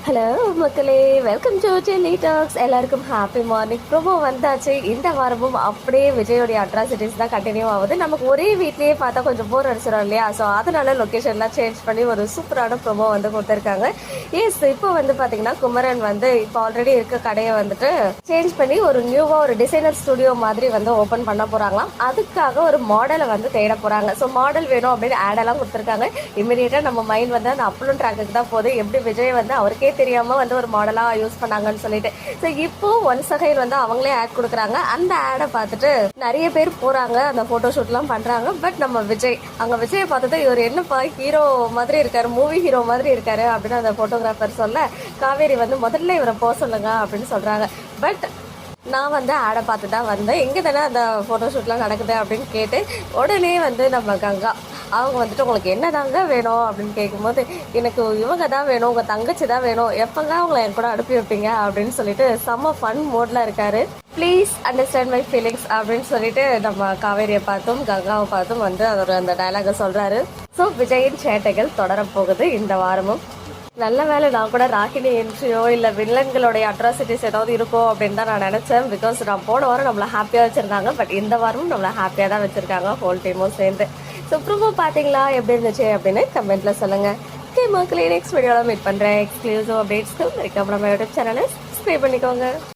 Hello மக்களே, welcome to Delhi tax. எல்லாருக்கும் happy morning. Promo வந்தாச்சு. இந்த வாரமும் அப்படியே விஜயோடைய அட்ராசிட்டிஸ் தான் கண்டினியூ ஆகுது. நமக்கு ஒரே வீட்லேயே பார்த்தா கொஞ்சம் போர் அடிச்சிடும் இல்லையா? ஸோ அதனால லொக்கேஷன்லாம் சேஞ்ச் பண்ணி ஒரு சூப்பரான ப்ரோமோ வந்து கொடுத்துருக்காங்க. எஸ், இப்போ வந்து பார்த்தீங்கன்னா குமரன் வந்து இப்போ ஆல்ரெடி இருக்க கடையை வந்துட்டு சேஞ்ச் பண்ணி ஒரு நியூவாக ஒரு டிசைனர் ஸ்டுடியோ மாதிரி வந்து ஓப்பன் பண்ண போகிறாங்களாம். அதுக்காக ஒரு மாடலை வந்து தேட போகிறாங்க. ஸோ மாடல் வேணும் அப்படின்னு ஆடெல்லாம் கொடுத்துருக்காங்க. இமீடியட்டாக நம்ம மைண்ட் வந்து அந்த அப்லோன் ட்ராக்குக்கு தான் போகுது. எப்படி விஜய் வந்து அவருக்கே தெரியாம வந்து ஒரு மாடலா யூஸ் பண்ணாங்கன்னு சொல்லிட்டு. ஸோ இப்போ ஒன்ஸ் அகைன் வந்து அவங்களே ஆட் கொடுக்குறாங்க. அந்த ஆடை பார்த்துட்டு நிறைய பேர் போறாங்க, அந்த போட்டோ ஷூட்லாம் பண்றாங்க. பட் நம்ம விஜய் அங்க விஜயை பார்த்துட்டு இவர் என்னப்பா ஹீரோ மாதிரி இருக்காரு, மூவி ஹீரோ மாதிரி இருக்காரு அப்படின்னு அந்த போட்டோகிராஃபர் சொல்ல, காவேரி வந்து முதல்ல இவரை போக சொல்லுங்க அப்படின்னு சொல்றாங்க. பட் நான் வந்து ஆடை பார்த்து தான் வந்தேன், எங்கே தானே அந்த ஃபோட்டோஷூட்லாம் நடக்குது அப்படின்னு கேட்டு உடனே வந்து நம்ம கங்கா அவங்க வந்துட்டு உங்களுக்கு என்ன தாங்க வேணும் அப்படின்னு கேட்கும்போது, எனக்கு இவங்க தான் வேணும், உங்கள் தங்கச்சி தான் வேணும், எப்போங்க அவங்கள என் கூட அனுப்பி வைப்பீங்க அப்படின்னு சொல்லிட்டு செம்ம ஃபன் மோடில் இருக்காரு. ப்ளீஸ் அண்டர்ஸ்டாண்ட் மை ஃபீலிங்ஸ் அப்படின்னு சொல்லிட்டு நம்ம காவேரியை பார்த்தும் கங்காவை பார்த்தும் வந்து அவர் அந்த டைலாகை சொல்கிறாரு. ஸோ விஜயின் சேட்டைகள் தொடரப்போகுது இந்த வாரமும். நல்ல வேலை நான் கூட ராகினி என்ட்ரியோ இல்லை வில்லன்களுடைய அட்ராசிட்டிஸ் ஏதாவது இருக்கும் அப்படின்னு தான் நான் நினச்சேன். பிகாஸ் நான் போன வாரம் நம்மளை ஹாப்பியாக வச்சுருந்தாங்க. பட் இந்த வாரமும் நம்மளை ஹாப்பியாக தான் வச்சுருக்காங்க ஹோல் டீமும் சேர்ந்து. ஸோ ப்ரூவோ பார்த்தீங்களா எப்படி இருந்துச்சு அப்படின்னு கமெண்ட்டில் சொல்லுங்கள். ஓகே மக்களே, நெக்ஸ்ட் வீடியோவில் மீட் பண்ணுறேன். எக்ஸ்க்ளூசிவ் அப்டேட்ஸ்க்கு நம்ம யூடியூப் சேனலை சப்ஸ்கிரைப் பண்ணிக்கோங்க.